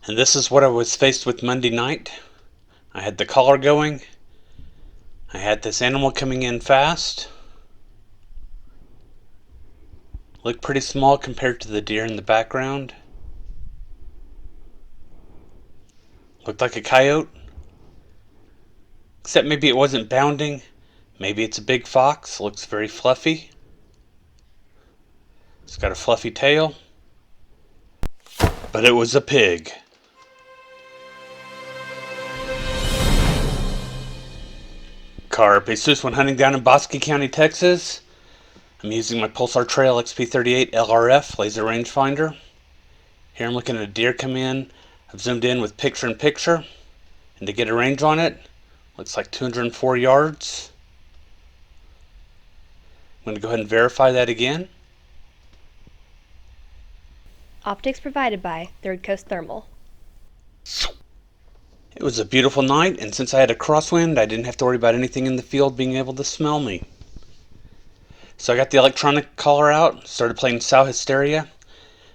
And this is what I was faced with Monday night. I had the collar going. I had this animal coming in fast. Looked pretty small compared to the deer in the background. Looked like a coyote. Except maybe it wasn't bounding. Maybe it's a big fox. Looks very fluffy. It's got a fluffy tail. But it was a pig. Carp Jesus when hunting down in Bosque County, Texas. I'm using my Pulsar Trail XP38 LRF laser rangefinder. Here I'm looking at a deer come in. I've zoomed in with picture-in-picture. And to get a range on it, looks like 204 yards. I'm going to go ahead and verify that again. Optics provided by Third Coast Thermal. It was a beautiful night, and since I had a crosswind, I didn't have to worry about anything in the field being able to smell me. So I got the electronic collar out, started playing Sow Hysteria,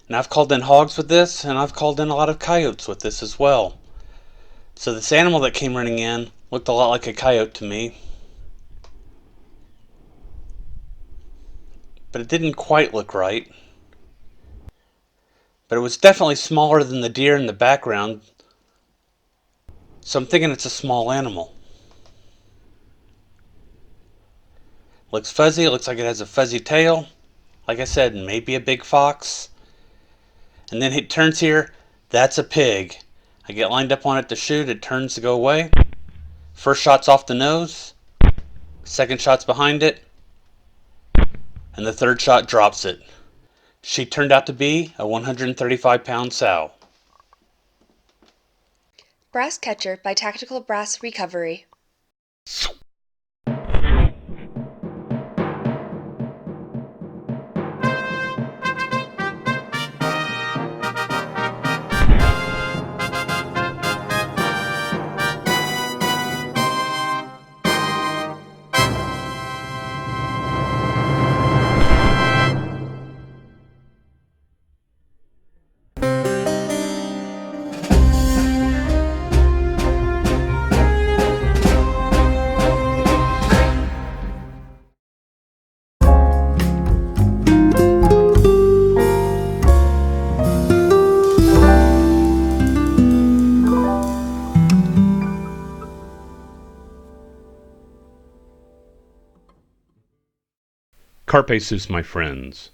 and I've called in hogs with this, and I've called in a lot of coyotes with this as well. So this animal that came running in looked a lot like a coyote to me. But it didn't quite look right. But it was definitely smaller than the deer in the background, so I'm thinking it's a small animal. Looks fuzzy, looks like it has a fuzzy tail. Like I said, maybe a big fox. And then it turns here, that's a pig. I get lined up on it to shoot, it turns to go away. First shot's off the nose, second shot's behind it, and the third shot drops it. She turned out to be a 135-pound sow. Brass Catcher by Tactical Brass Recovery. Carpe sus, my friends.